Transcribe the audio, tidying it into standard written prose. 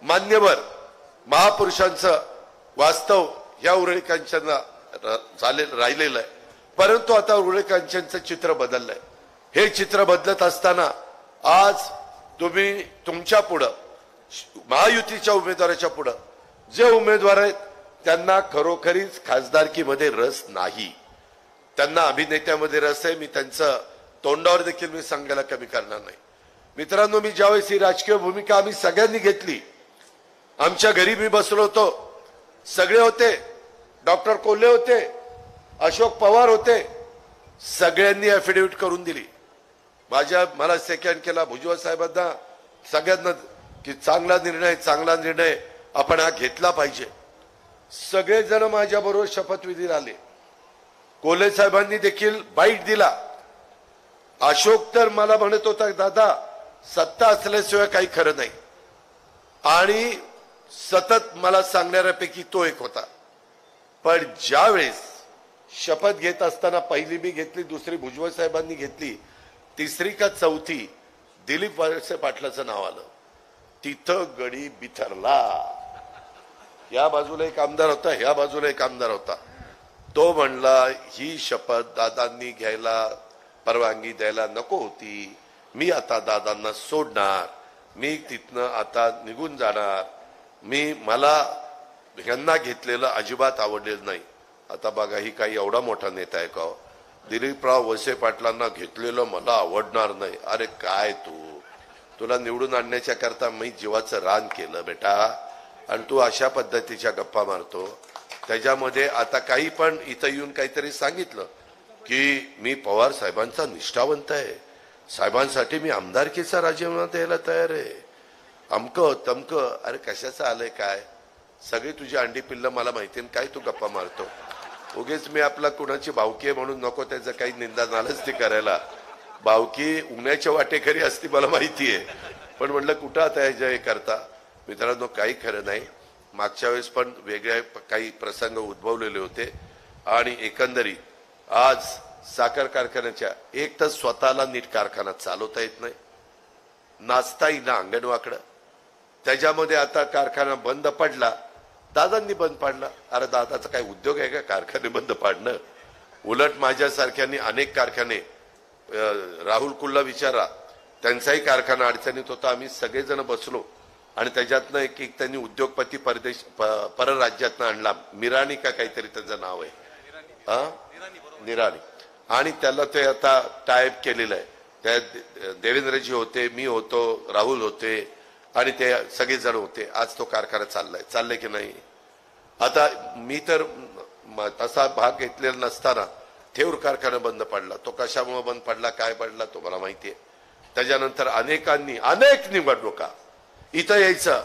मान्यवर महापुरुषांचं वास्तव या उरळी कांचनला राहिलेलं आहे, परंतु आता उरळी कांचनचं चित्र बदललंय. हे चित्र बदलत असताना आज तुम्ही तुमच्या पुढं महायुतीच्या उमेदवाराच्या पुढं जे उमेदवार आहेत त्यांना खरोखरीच खासदारकीमध्ये रस नाही, त्यांना अभिनेत्यामध्ये रस आहे. मी त्यांचं तोंडावर देखील मी सांगायला कमी करणार नाही. मित्रांनो, मी ज्यावेळेस ही राजकीय भूमिका आम्ही सगळ्यांनी घेतली, आमच्या घरी मी बसलो होतो, सगळे होते, डॉक्टर कोल्हे होते, अशोक पवार होते, सगळ्यांनी ऍफिडेव्हिट करून दिली. मला सेकंड केला भुजबळ साहेबांना सगळ्यांना की चांगला निर्णय आपण हा घेतला पाहिजे. सगळेजण माझ्या बरोबर शपथविधीला आले. कोल्हे साहेबांनी देखील बाईट दिला. अशोक तर मला म्हणत होता, दादा सत्ता असल्याशिवाय काही खरं नाही, आणि सतत मला सांगणाऱ्यापैकी तो एक होता. पण ज्यावेळेस शपथ घेत असताना पहिली मी घेतली, दुसरी भुजबळ साहेबांनी घेतली, तिसरी का चौथी दिलीप वळसे पाटलाचं नाव आलं, तिथं गडी बिथरला. या बाजूला एक आमदार होता, ह्या बाजूला एक आमदार होता. तो म्हणला ही शपथ दादांनी घ्यायला परवानगी द्यायला नको होती, मी आता दादांना सोडणार, मी तिथनं आता निघून जाणार, मला ह्यांना घेतलेलं अजिबात आवडलेलं नाही. आता बघा, ही काही एवढा मोठा नेता आहे का? दिलीपराव वळसे पाटलांना घेतलेलं मला आवडणार नाही. अरे काय तुला निवडून आणण्याच्या करता मी जीवाचं रान केलं बेटा, आणि तू अशा पद्धतीच्या गप्पा मारतो. त्याच्यामध्ये आता काही पण इथं येऊन काहीतरी सांगितलं की मी पवार साहेबांचा निष्ठावंत आहे, साहेबांसाठी मी आमदारकीचा राजीनामा द्यायला तयार आहे, अमकं तमकं. अरे कशाचं आलंय काय? सगळी तुझी अंडी पिल्लं मला माहिती, काय तू गप्पा मारतो? उगेच मी आपला कुणाची भावकी आहे म्हणून नको त्याचं काही निंदा नालच ती करायला. भावकी उन्हाच्या वाटेकरी असती मला माहिती आहे, पण म्हटलं कुठं आता ह्याच्या हे करता. मित्रांनो, काही खरं नाही. मागच्या वेळेस पण वेगळ्या काही प्रसंग उद्भवलेले होते, आणि एकंदरीत आज साखर कारखान्याच्या एक तर स्वतःला नीट कारखाना चालवता येत नाही, नाचता येईना अंगणवाकडं. त्याच्यामध्ये आता कारखाना बंद पडला, दादांनी बंद पाडला. अरे दादाचा काही उद्योग आहे का कारखाने बंद पाडणं? उलट माझ्यासारख्यांनी अनेक कारखाने, राहुल कुल्ला विचारा, त्यांचाही कारखाना अडचणीत होता. आम्ही सगळेजण बसलो आणि त्याच्यातनं एक त्यांनी उद्योगपती परराज्यातनं आणला, मिराणी का काहीतरी त्याचं नाव आहे, निराणी, आणि त्याला ते आता टायप केलेलं आहे. त्या देवेंद्रजी होते, मी होतो, राहुल होते, आणि ते सगळेजण होते. आज तो कारखाना चाललाय की नाही? आता मी तर तसा भाग घेतलेला नसताना थेऊर कारखाना बंद पडला. तो कशामुळे बंद पडला, काय पडला, तो मला माहितीये. त्याच्यानंतर अनेक निवडणुका इथं यायचं,